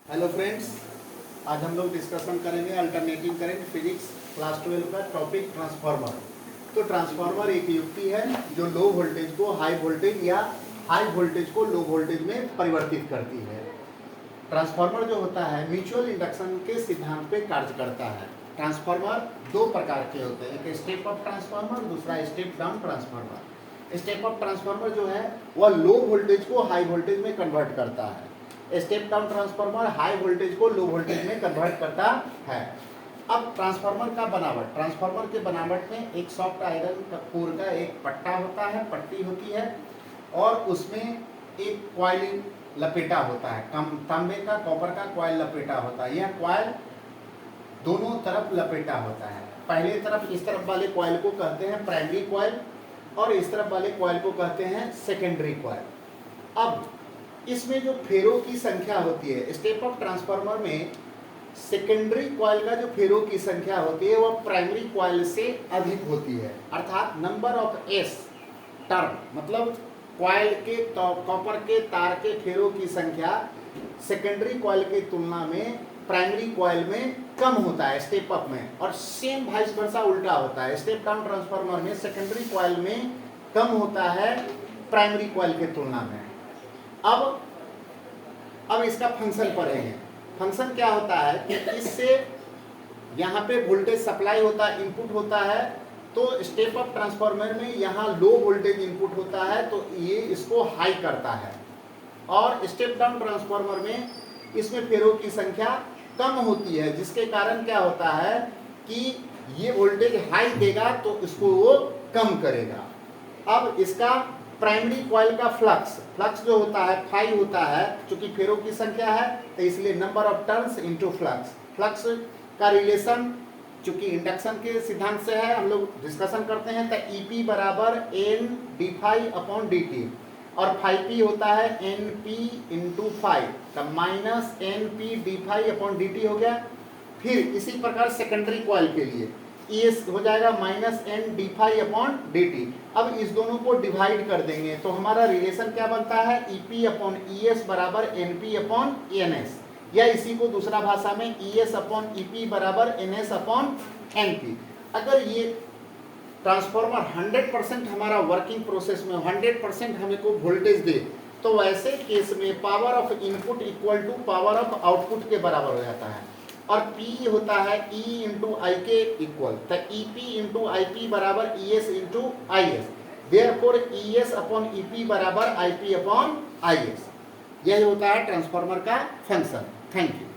Hello friends, आज हम लोग डिस्कशन करेंगे अल्टरनेटिंग करंट फिजिक्स क्लास 12 का टॉपिक ट्रांसफार्मर। तो ट्रांसफार्मर एक युक्ति है जो लो वोल्टेज को हाई वोल्टेज या हाई वोल्टेज को लो वोल्टेज में परिवर्तित करती है। ट्रांसफार्मर जो होता है म्यूचुअल इंडक्शन के सिद्धांत पे कार्य करता है। ट्रांसफार्मर दो प्रकार के होते हैं, एक स्टेप अप ट्रांसफार्मर, दूसरा step down transformer. Step up transformer जो है वह लो वोल्टेज को हाई वोल्टेज में कन्वर्ट करता है। Step down transformer high voltage को लो वोल्टेज में कन्वर्ट करता है। अब ट्रांसफार्मर का बनावट, ट्रांसफार्मर के बनावट में एक सॉफ्ट आयरन कोर का एक पट्टा होता है, पट्टी होती है, और उसमें एक कॉइलिंग लपेटा होता है, तांबे का कॉपर का कॉइल लपेटा होता है। यह कॉइल दोनों तरफ लपेटा होता है। पहले तरफ इस तरफ वाले कॉइल को कहते हैं प्राइमरी कॉइल और इस तरफ वाले कॉइल को कहते हैं सेकेंडरी कॉइल। अब इसमें जो फेरों की संख्या होती है, स्टेप अप ट्रांसफार्मर में सेकेंडरी कॉइल का जो फेरों की संख्या होती है वह प्राइमरी कॉइल से अधिक होती है। अर्थात नंबर ऑफ एस टर्न, मतलब कॉइल के कॉपर के तार के फेरों की संख्या सेकेंडरी कॉइल की तुलना में प्राइमरी कॉइल में कम होता है स्टेप अप में, और सेम वाइस वर्सा उल्टा होता है। स्टेप डाउन ट्रांसफार्मर में सेकेंडरी कॉइल में कम होता है प्राइमरी कॉइल के तुलना में। अब इसका फंक्शन पढ़ेंगे। फंक्शन क्या होता है कि इससे यहाँ पे वोल्टेज सप्लाई होता है, इनपुट होता है, तो स्टेप अप ट्रांसफार्मर में यहाँ लो वोल्टेज इनपुट होता है तो ये इसको हाई करता है, और स्टेप डाउन ट्रांसफार्मर में इसमें फेरों की संख्या कम होती है, जिसके कारण क्या होता है कि ये वोल्टेज हाई देगा तो इसको वो कम करेगा। अब इसका प्राइमरी कॉइल का फ्लक्स जो होता है फाई होता है, चूंकि फेरों की संख्या है तो इसलिए number of turns into flux का रिलेशन चूंकि इंडक्शन के सिद्धांत से है, हम लोग डिस्कशन करते हैं, तो EP बराबर n d phi upon d t, और फाई पी होता है NP इंटू फाई, तो minus NP d phi upon d t हो गया। फिर इसी प्रकार सेकेंडरी कॉइल के लिए ES हो जाएगा minus N d phi upon d t. अब इस दोनों को डिवाइड कर देंगे तो हमारा रिलेशन क्या बनता है, EP अपॉन ES बराबर NP अपॉन NS, या इसी को दूसरा भाषा में ES अपॉन EP बराबर NS अपॉन NP। अगर ये ट्रांसफार्मर 100% हमारा वर्किंग प्रोसेस में 100% हमें को वोल्टेज दे, तो वैसे केस में power of input equal to power of output के बराबर हो जाता है, और P होता है E इंटू आई के इक्वल, तो EP इंटू आई पी बराबर ES into IS, therefore ES upon EP बराबर IP अपॉन IS। यही होता है ट्रांसफार्मर का फंक्शन। Thank you.